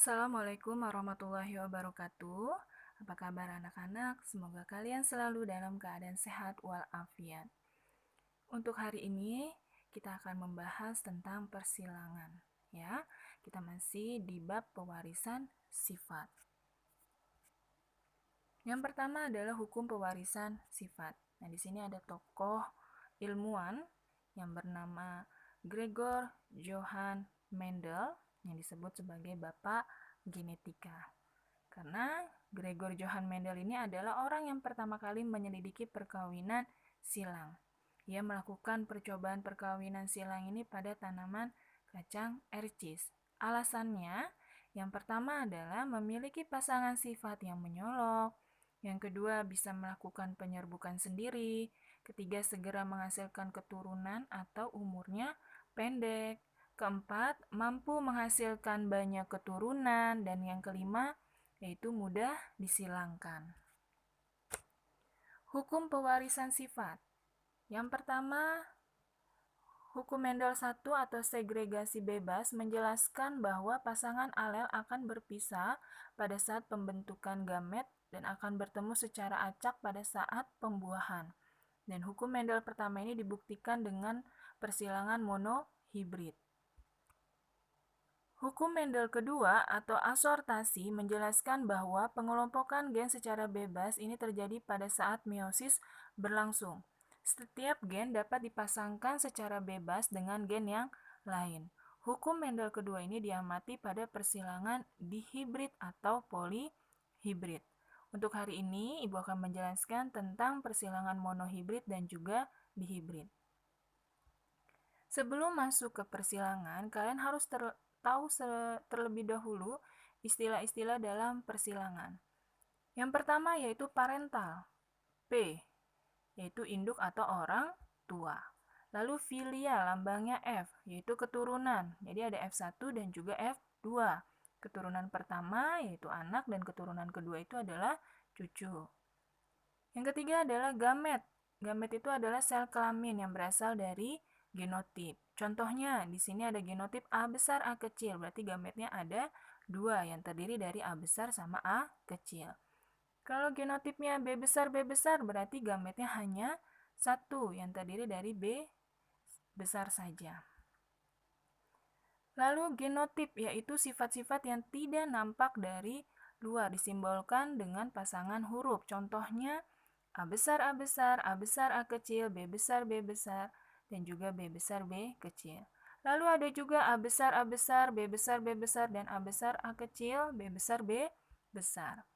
Assalamualaikum warahmatullahi wabarakatuh. Apa kabar anak-anak? Semoga kalian selalu dalam keadaan sehat walafiat. Untuk hari ini kita akan membahas tentang persilangan, ya. Kita masih di bab pewarisan sifat. Yang pertama adalah hukum pewarisan sifat. Nah, di sini ada tokoh ilmuwan yang bernama Gregor Johann Mendel yang disebut sebagai Bapak Genetika. Karena Gregor Johann Mendel ini adalah orang yang pertama kali menyelidiki perkawinan silang. Ia melakukan percobaan perkawinan silang ini pada tanaman kacang ercis. Alasannya, yang pertama adalah memiliki pasangan sifat yang menyolok, yang kedua bisa melakukan penyerbukan sendiri, ketiga segera menghasilkan keturunan atau umurnya pendek, keempat mampu menghasilkan banyak keturunan, dan yang kelima yaitu mudah disilangkan. Hukum pewarisan sifat. Yang pertama, hukum Mendel 1 atau segregasi bebas menjelaskan bahwa pasangan alel akan berpisah pada saat pembentukan gamet dan akan bertemu secara acak pada saat pembuahan. Dan hukum Mendel pertama ini dibuktikan dengan persilangan monohibrid. Hukum Mendel kedua atau asortasi menjelaskan bahwa pengelompokan gen secara bebas ini terjadi pada saat meiosis berlangsung. Setiap gen dapat dipasangkan secara bebas dengan gen yang lain. Hukum Mendel kedua ini diamati pada persilangan dihibrid atau polihibrid. Untuk hari ini, Ibu akan menjelaskan tentang persilangan monohibrid dan juga dihibrid. Sebelum masuk ke persilangan, kalian harus tahu terlebih dahulu istilah-istilah dalam persilangan. Yang pertama yaitu parental, P, yaitu induk atau orang tua. Lalu filial, lambangnya F, yaitu keturunan. Jadi ada F1 dan juga F2. Keturunan pertama yaitu anak dan keturunan kedua itu adalah cucu. Yang ketiga adalah gamet. Gamet itu adalah sel kelamin yang berasal dari genotip. Contohnya, di sini ada genotip A besar A kecil, berarti gametnya ada 2 yang terdiri dari A besar sama A kecil. Kalau genotipnya B besar berarti gametnya hanya 1 yang terdiri dari B besar saja. Lalu genotip yaitu sifat-sifat yang tidak nampak dari luar disimbolkan dengan pasangan huruf. Contohnya A besar, A besar, A besar, A kecil, B besar, dan juga B besar, B kecil. Lalu ada juga A besar, B besar, dan A besar, A kecil, B besar, B besar.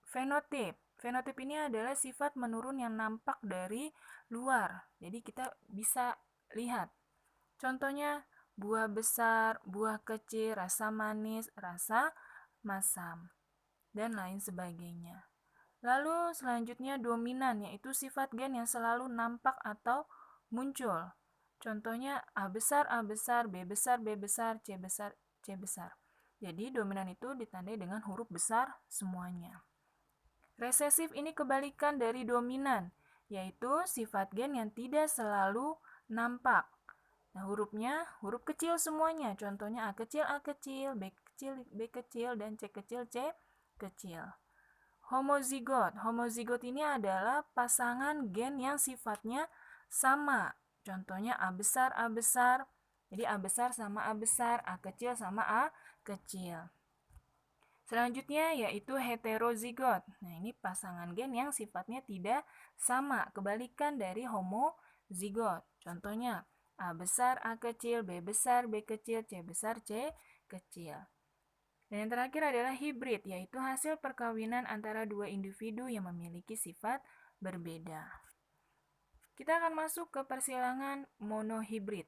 Fenotip. Fenotip ini adalah sifat menurun yang nampak dari luar. Jadi kita bisa lihat. Contohnya buah besar, buah kecil, rasa manis, rasa masam, dan lain sebagainya. Lalu selanjutnya dominan, yaitu sifat gen yang selalu nampak atau muncul. Contohnya A besar, B besar, C besar. Jadi dominan itu ditandai dengan huruf besar semuanya. Resesif ini kebalikan dari dominan, yaitu sifat gen yang tidak selalu nampak. Nah, hurufnya huruf kecil semuanya. Contohnya A kecil, B kecil, dan C kecil. Homozigot. Homozigot ini adalah pasangan gen yang sifatnya sama. Contohnya A besar. Jadi A besar sama A besar, A kecil sama A kecil. Selanjutnya yaitu heterozigot. Nah, ini pasangan gen yang sifatnya tidak sama, kebalikan dari homozigot. Contohnya A besar, A kecil, B besar, B kecil, C besar, C kecil. Dan yang terakhir adalah hibrid, yaitu hasil perkawinan antara dua individu yang memiliki sifat berbeda. Kita akan masuk ke persilangan monohibrid.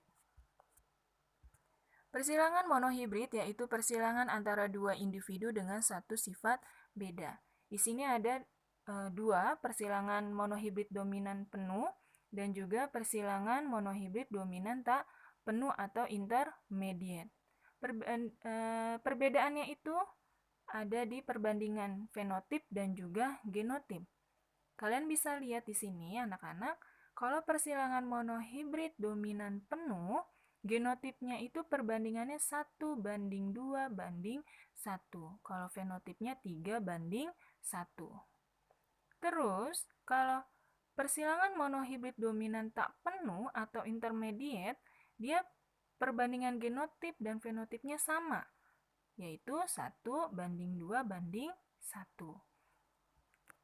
Persilangan monohibrid yaitu persilangan antara dua individu dengan satu sifat beda. Di sini ada dua, persilangan monohibrid dominan penuh dan juga persilangan monohibrid dominan tak penuh atau intermediate. Perbedaannya itu ada di perbandingan fenotip dan juga genotip. Kalian bisa lihat di sini anak-anak, kalau persilangan monohibrid dominan penuh Genotipnya itu perbandingannya 1:2:1. Kalau fenotipnya 3:1. Terus, kalau persilangan monohibrid dominan tak penuh atau intermediate, dia perbandingan genotip dan fenotipnya sama, yaitu 1:2:1.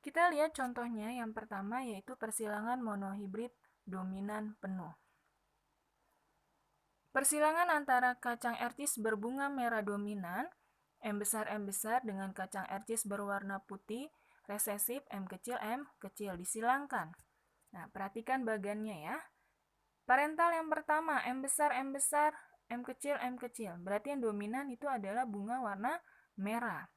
Kita lihat contohnya yang pertama, yaitu persilangan monohibrid dominan penuh. Persilangan antara kacang ercis berbunga merah dominan, M besar dengan kacang ercis berwarna putih, resesif M kecil disilangkan. Nah, perhatikan bagannya ya. Parental yang pertama, M besar, M kecil. Berarti yang dominan itu adalah bunga warna merah.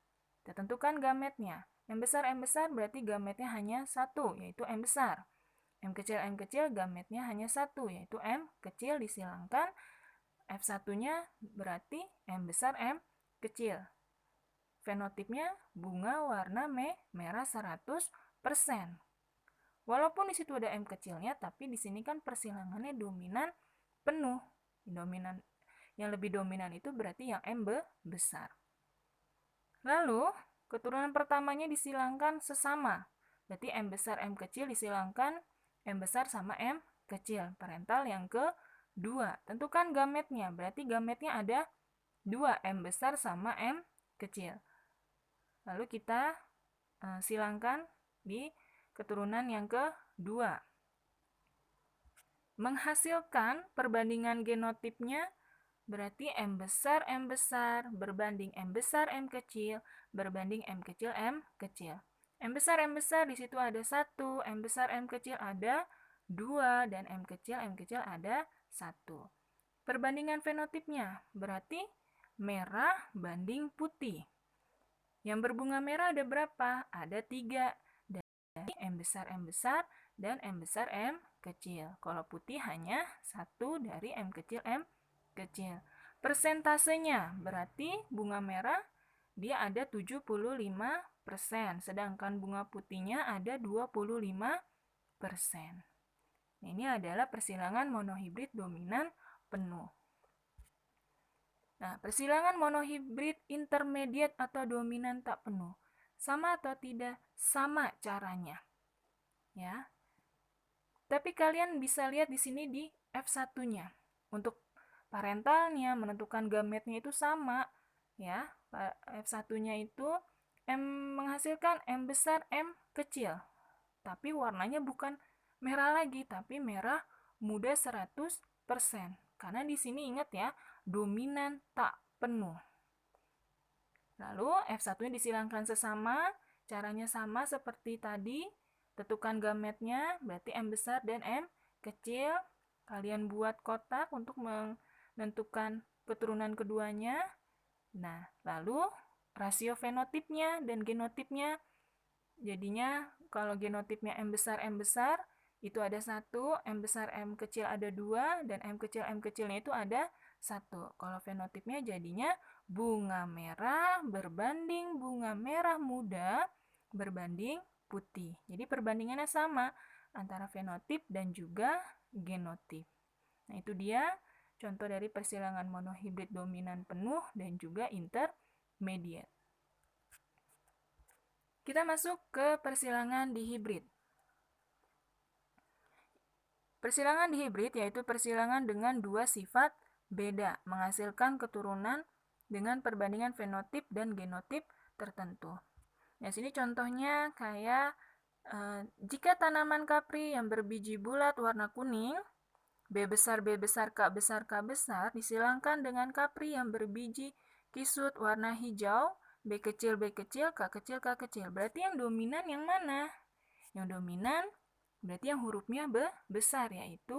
Kita tentukan gametnya. M besar berarti gametnya hanya satu, yaitu M besar. M kecil gametnya hanya satu, yaitu M kecil disilangkan. F1-nya berarti M besar, M kecil. Fenotipnya bunga warna merah 100%. Walaupun di situ ada M kecilnya, tapi di sini kan persilangannya dominan penuh. Yang lebih dominan itu berarti yang M besar. Lalu, keturunan pertamanya disilangkan sesama. Berarti M besar, M kecil disilangkan M besar sama M kecil. Parental yang kedua. Tentukan gametnya. Berarti gametnya ada 2, M besar sama M kecil. Lalu kita silangkan di keturunan yang kedua. Menghasilkan perbandingan genotipnya berarti M besar berbanding M besar M kecil berbanding M kecil. M besar di situ ada 1, M besar M kecil ada 2, dan M kecil ada 1. Perbandingan fenotipnya berarti merah banding putih. Yang berbunga merah ada berapa? Ada 3. Dari M besar dan M besar M kecil. Kalau putih hanya 1 dari M kecil. Persentasenya berarti bunga merah dia ada 75%, sedangkan bunga putihnya ada 25%. Ini adalah persilangan monohibrid dominan penuh. Nah, persilangan monohibrid intermediate atau dominan tak penuh. Sama atau tidak? Sama caranya. Ya. Tapi kalian bisa lihat di sini di F1-nya. Untuk parentalnya, menentukan gametnya itu sama. Ya, F1-nya itu menghasilkan M besar, M kecil. Tapi warnanya bukan merah lagi, tapi merah muda 100%. Karena di sini ingat ya, dominan tak penuh. Lalu F1-nya disilangkan sesama, caranya sama seperti tadi. Tentukan gametnya, berarti M besar dan M kecil. Kalian buat kotak untuk menentukan keturunan keduanya. Nah, lalu rasio fenotipnya dan genotipnya. Jadinya kalau genotipnya M besar itu ada 1, M besar M kecil ada 2, dan M kecilnya itu ada 1. Kalau fenotipnya jadinya bunga merah berbanding bunga merah muda berbanding putih. Jadi perbandingannya sama antara fenotip dan juga genotip. Nah, itu dia contoh dari persilangan monohibrid dominan penuh dan juga intermediate. Kita masuk ke persilangan dihibrid. Persilangan dihibrid yaitu persilangan dengan dua sifat beda, menghasilkan keturunan dengan perbandingan fenotip dan genotip tertentu. Nah, sini contohnya kayak jika tanaman kapri yang berbiji bulat warna kuning, B besar, K besar, disilangkan dengan kapri yang berbiji kisut warna hijau, B kecil, K kecil. Berarti yang dominan yang mana? Yang dominan berarti yang hurufnya besar, yaitu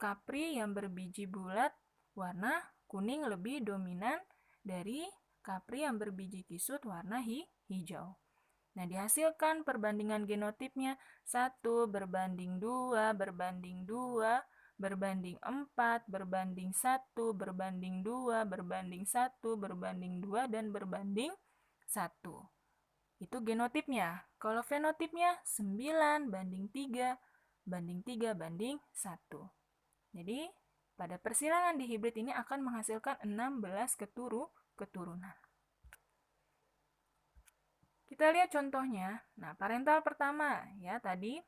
kapri yang berbiji bulat warna kuning lebih dominan dari kapri yang berbiji kisut warna hijau. Nah, dihasilkan perbandingan genotipnya 1 berbanding 2 berbanding 2 berbanding 4 berbanding 1 berbanding 2 berbanding 1 berbanding 2 dan berbanding 1. Itu genotipnya. Kalau fenotipnya 9 banding 3 banding 1. Jadi pada persilangan dihibrid ini akan menghasilkan 16 keturunan. Kita lihat contohnya. Nah, parental pertama ya tadi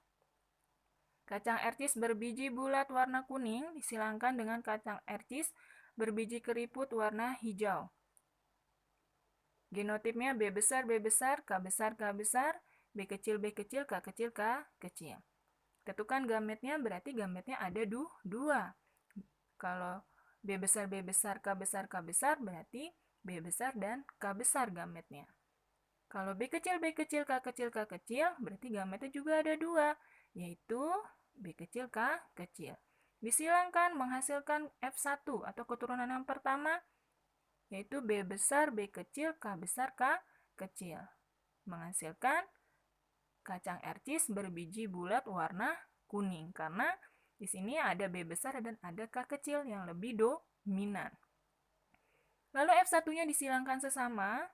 kacang ercis berbiji bulat warna kuning disilangkan dengan kacang ercis berbiji keriput warna hijau. Genotipnya B besar, B besar, K besar, K besar, B kecil, B kecil, K kecil, K kecil. Tentukan gametnya, berarti gametnya ada dua. Kalau B besar, B besar, K besar, K besar, berarti B besar dan K besar gametnya. Kalau B kecil, B kecil, K kecil, K kecil, berarti gametnya juga ada dua, yaitu B kecil, K kecil. Disilangkan menghasilkan F1 atau keturunan yang pertama, yaitu B besar, B kecil, K besar, K kecil. Menghasilkan kacang ercis berbiji bulat warna kuning, karena di sini ada B besar dan ada K kecil yang lebih dominan. Lalu F1-nya disilangkan sesama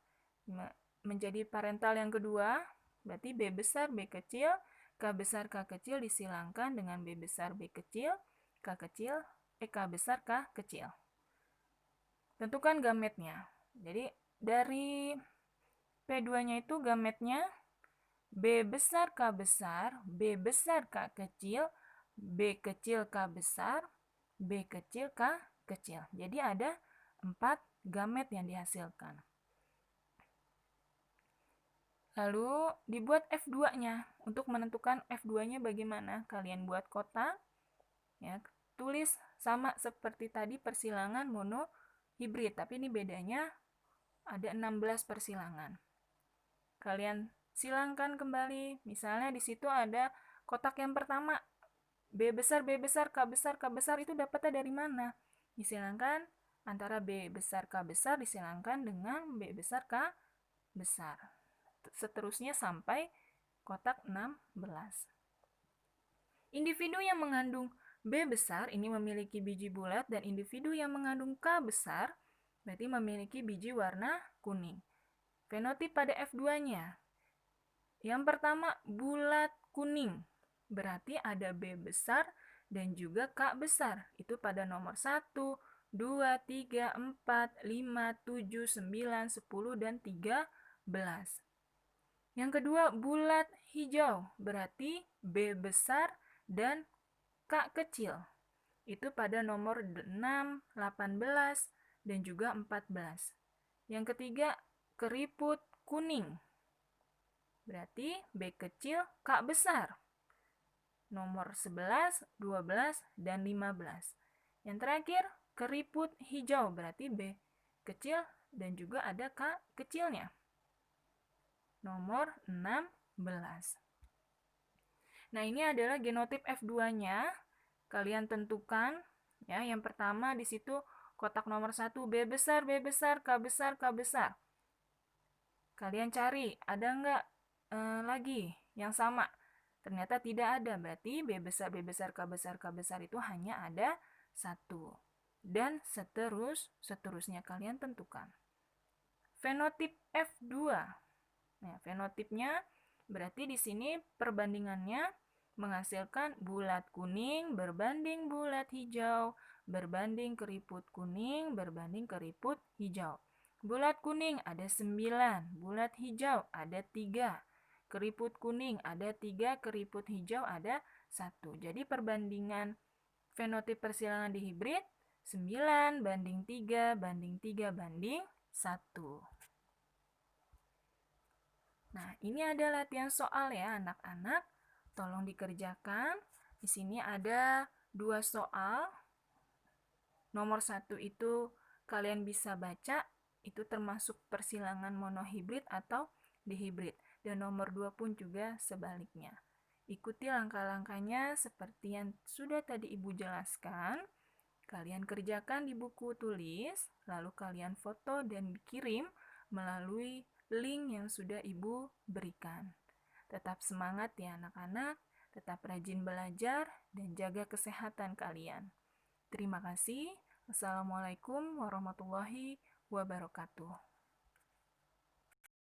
menjadi parental yang kedua, berarti B besar, B kecil, K besar, K kecil disilangkan dengan B besar, B kecil, K kecil, K besar, K kecil. Tentukan gametnya. Jadi dari P2-nya itu gametnya B besar, K besar, B besar, K kecil, B kecil, K besar, B kecil, K kecil. Jadi ada 4 gamet yang dihasilkan. Lalu dibuat F2-nya. Untuk menentukan F2-nya bagaimana? Kalian buat kotak, ya, tulis sama seperti tadi persilangan monohibrid, tapi ini bedanya ada 16 persilangan. Kalian silangkan kembali. Misalnya di situ ada kotak yang pertama, B besar, B besar, K besar, K besar, itu dapatnya dari mana? Disilangkan antara B besar, K besar disilangkan dengan B besar, K besar. Seterusnya sampai kotak 16. Individu yang mengandung B besar ini memiliki biji bulat, dan individu yang mengandung K besar berarti memiliki biji warna kuning. Fenotip pada F2-nya. Yang pertama bulat kuning, berarti ada B besar dan juga K besar. Itu pada nomor 1, 2, 3, 4, 5, 7, 9, 10, dan 13. Yang kedua, bulat hijau, berarti B besar dan K kecil. Itu pada nomor 6, 18, dan juga 14. Yang ketiga, keriput kuning, berarti B kecil, K besar. Nomor 11, 12, dan 15. Yang terakhir, keriput hijau, berarti B kecil dan juga ada K kecilnya. Nomor 16. Nah, ini adalah genotip F2-nya. Kalian tentukan ya. Yang pertama di situ kotak nomor 1 B besar, B besar, K besar, K besar. Kalian cari ada enggak lagi yang sama? Ternyata tidak ada. Berarti B besar, B besar, K besar, K besar itu hanya ada 1. Dan seterusnya kalian tentukan. Fenotip F2. Nah, fenotipnya berarti di sini perbandingannya menghasilkan bulat kuning berbanding bulat hijau berbanding keriput kuning berbanding keriput hijau. Bulat kuning ada 9, bulat hijau ada 3, keriput kuning ada 3, keriput hijau ada 1. Jadi perbandingan fenotip persilangan dihibrid 9 banding 3 banding 3 banding 1. Nah, ini ada latihan soal ya anak-anak. Tolong dikerjakan. Di sini ada 2 soal. Nomor 1 itu kalian bisa baca, itu termasuk persilangan monohibrid atau dihibrid. Dan nomor 2 pun juga sebaliknya. Ikuti langkah-langkahnya seperti yang sudah tadi Ibu jelaskan. Kalian kerjakan di buku tulis, lalu kalian foto dan kirim melalui link yang sudah Ibu berikan. Tetap semangat ya anak-anak, tetap rajin belajar dan jaga kesehatan kalian. Terima kasih. Wassalamualaikum warahmatullahi wabarakatuh.